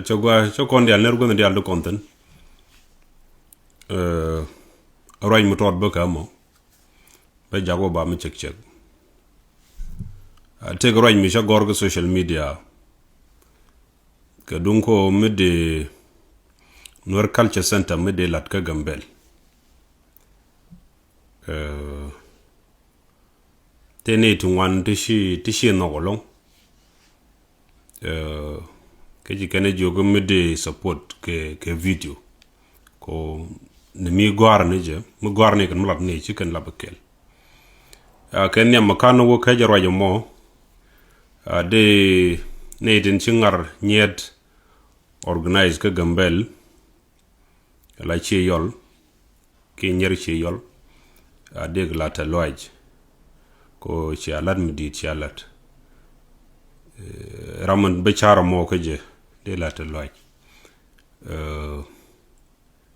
chokon dial nergo dial do konten roy mu tot ba ka mo ba jago ba mi check te roy mi gorgo social media ka dunko mede Nur Culture Center mede lat ka gambel tene tungwan tishi no golong keji kene jogo mede support ke video ko ne mi gwar ne je mu gwar ne kan lat ne ci kan labakel ken nyam makano wo ke jaro mo de ne din cingar nyet organize ka gambel la ci yol ke nyer ci yol de glata lodge ko ci alat mi di ci alat ramen be chara mo ke je de lata lodge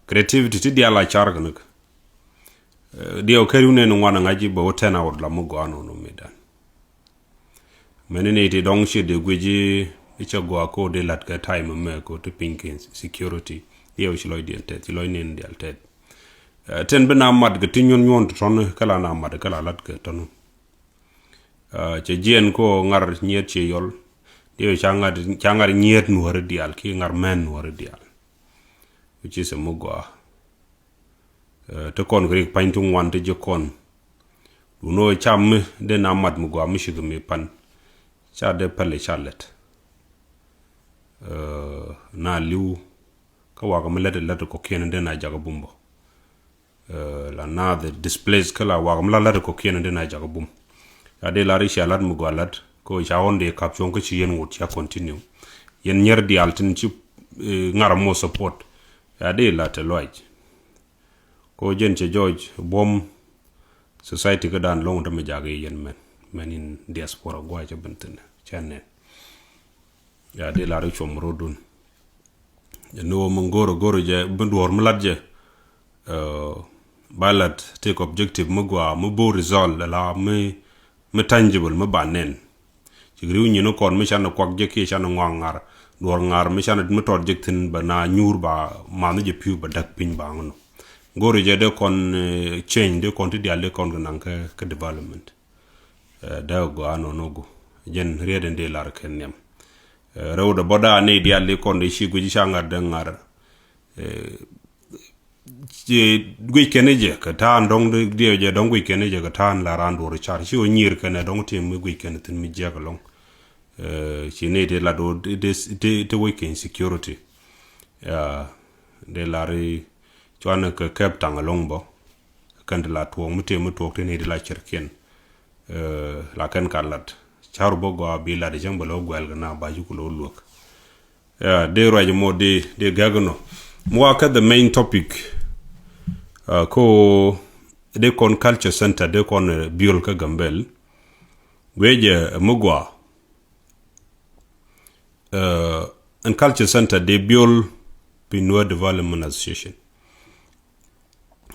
creativity ti dia la char kan dia o keru ne no wana ngaji bo tena wor la mo go anu no medan menene ti dong shi de gweji icha go ko de lat ka time me ko to pinkin security dia o shilo di ente ti lo ne ndi alted ten bena mad ga tinyon nyon ton kala na mad kala lat ka ton che jien ko ngar nyet che yol dia changar nyet nuor dial ki ngar men nuor dial which is a mugwa to kon grik paintung wan te jokon uno cham de na mat mugwa mishigme pan cha de pale chalet na liu ka waga melede lade ko kenen de na jaga bumbo la na the displays kala waga melade ko kenen de na jaga bum ade la rishi alat mugwa lat ko cha onde caption ko ci yen wot ya continue yen nyer di altin ci ngara mo support ade la te lodge ko jen che George bom society ga dan long da me jaga yen men in diaspora gwa ja benten chane ya de la richo mrodun no mongoro je bendor mladje ballot take objective mugwa mubo result la me tangible me banen chigriu nyino kon me chana kwak je ke chana ngangar dor ngar me chana me tot jektin bana nyur ba manu je piu ba dak pin ba ngono goro je de kon change de kon ti diale kon nan ka development da go ano nogo jen reden de lar kenyam rewda boda ne diale kon de shi guji changar de ngar je gui keneje ka ta ndong de je dong gui keneje ka ta la rando richar shi o nyir kene dong te mu gui kene tin mi jagalong she needed la do de weekend security de la ri chwana ka kep tangalong bo kan la tuong mute mu tok te ne de la cherken la kan kalat char bo go bi la de jambalo gwel na ba ju ko lok de roje mo de gagano mo ka the main topic ko de kon culture center de kon biol ka gambel weje mugwa and culture center de biol Pinua Development Association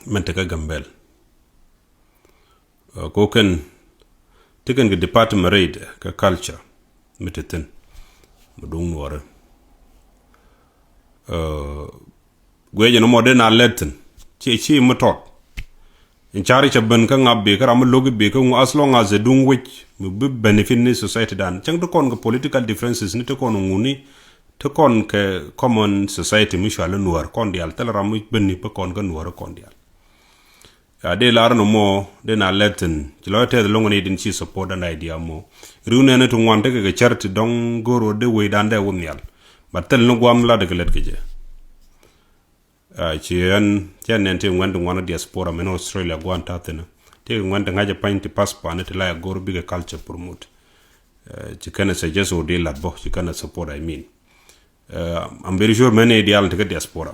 mentaka gambel ko ken tiken ge department raid ka culture miteten mudung wore gweje no modena letten chi motot in chari chaben ka ngabbe ka ram logi be ka as long as dung which be benefit ni society dan chang to kon political differences ni to kon nguni to kon ke common society mutual nuar kon dial tel ram benni pe kon ga nuar kon dial de lar no mo de na letten ci lo te lo ngoni din ci support and idea mo rune ne to ngwante ke charity dong goro de we dan de wonyal batel no gwam la de let ke je ci yan nente ngwande ngwana diaspora men Australia gwanta tena te ngwande ngaje painti passport ne te la goro big culture promote ci kana suggest o de lat bo ci kana support I mean I'm very sure many ideal te diaspora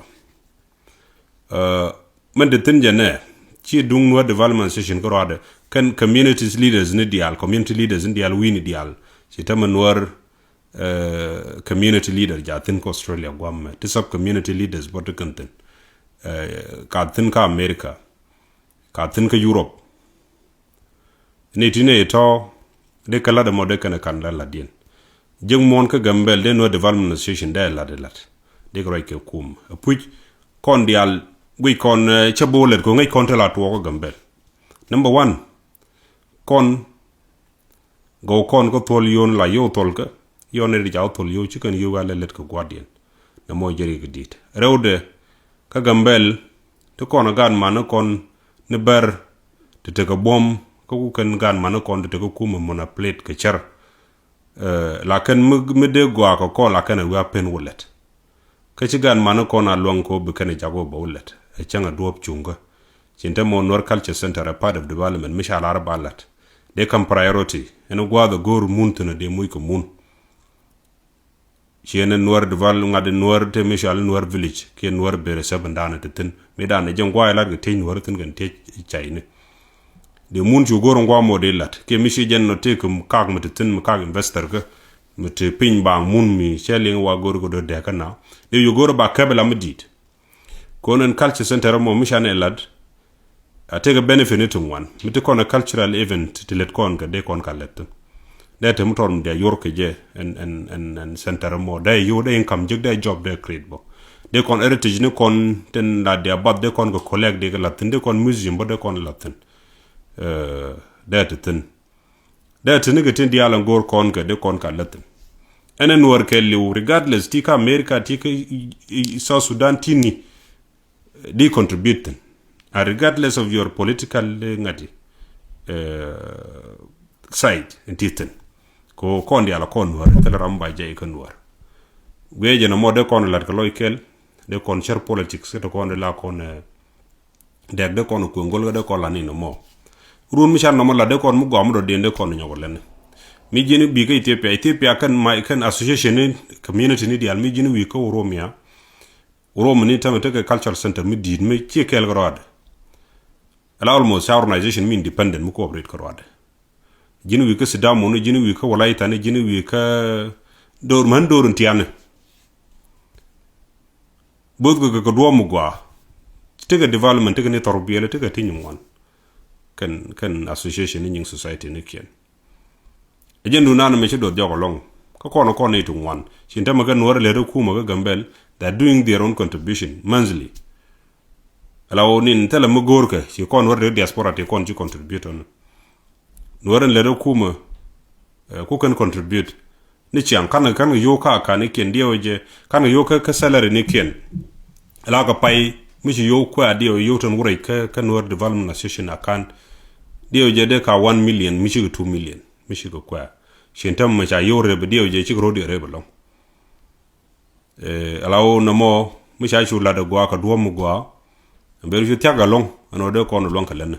men de tinjane ci dung no development session ko rade kan communities leaders ne dial community leaders ne dial wini dial ci tamen war community leader ja tin ko Australia gwam te sub community leaders boto kanten ka tin ka America ka tin ka Europe ne tine to de kala da mode kana kan la dien jeng mon ka gambel de no development association de la de lat de ko ke kum puj kon dial gui kon chabolet ko ngai kon la to ko gambel number 1 kon go kon ko tol yon la yo tol ka yon ri jaw tol yo chikan yo wala let ko guardian na mo jeri ko dit rewde ka gambel to kon gan man kon ne ber te ko bom ko kan gan man kon te ko kuma mona plate ka char la kan me de gwa ko la kan wa pen wulet ka ci gan man kon a lon ko be kan jago ba wulet e changa duop chunga cinta mo nor culture center a part of development misha la balat de kam priority eno gwa the gor muntuna de muy ko mun ciene noir deval ngade noir te misha noir village ke noir bere sabandana te ten me dana jeng gwa la te noir ten gan te chaine de mun ju gor ngwa model lat ke mishi jen no te kum kag mate ten kag investor ka mate pin ba mun mi cheling wa gor go de kana de yu gor ba kabela medit konen culture center mo misha ne lad I take a benefit in one. Me take on a cultural event to let con de con let. That muton de York je and center more. They you the income jig their job they create bo. They con heritage ne con ten la de about they con go collect de Latin they con museum but they con Latin. That thing. That nigga the Alan Gore con de con Latin. And then work you regardless tika America tika South Sudan tini they contributing. Regardless of your political side in titan ko kondi ala kon war tel ramba jay kon war weje no mode kon lat ko loikel de kon cher politics de kon la kon de kon ko ngol de kon la ni no mo run mi chan no la de kon mu gom do de kon nyogo len mi jini bi ke Ethiopia kan ma kan association community ni dial mi jini wi ko Oromia ni tamete ke cultural center mi di mi ci kel grod ala almost our organization mi independent mu cooperate karwade jini wi ka sidamo no jini wi ka walaita ne jini wi ka dor man dorun tiane bod ko do mu gwa tega development tega ne torbiyele tega tinyum wan kan association ni society ne kien ejendu nana me do jogo long ko kono ne tu wan cinta maga no le ro kuma ga gambel they're doing their own contribution monthly alaw nin tele mo gorka ci kon war diaspora te kon ci contribute on noren le kuma ku kan contribute ni ci an kan yo ka ne ken dioje kan yo ka salary ne ken ala ga pay mi ci yo ko adio yo ton wurai ka nor development association account dioje de ka 1 million mi ci 2 million mi ci ko kwa shentam ma cha yo rebe dioje ci ro de rebe long alaw no mo mi cha chu la de gwa ka do mu gwa mberu ju tiaga long ano de ko no long ka len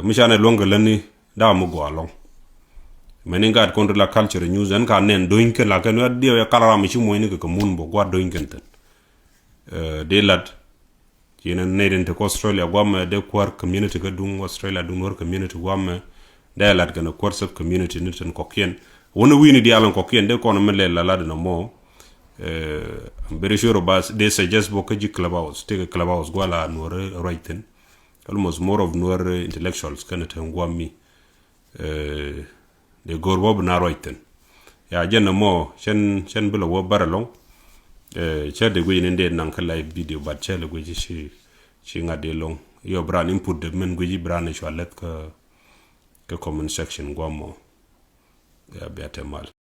mi cha ne long ka len da mu gwa long meni ngad contre la culture news en ka nen doin ke la ka no de ya kala mi ci moy ni ko mun bo gwa doin ken ten de lat yena neden te Australia gwam de kwar community ka dung Australia dung wor community gwam de lat ka no kwar sub community ni ten ko kien wona wini di alan ko kien de ko no mele la no mo I'm very sure about they suggest bokaji clubhouse take a clubhouse gwala nuore writing almost more of nuore intellectuals kana tangwami de gorbo na writing ya jenna mo chen bilo wo baralong che de gwe nende nan ka live video but che le gwe shi ngade long yo brand input de men gwe brand shwalet ka comment section gwamo ya biatemal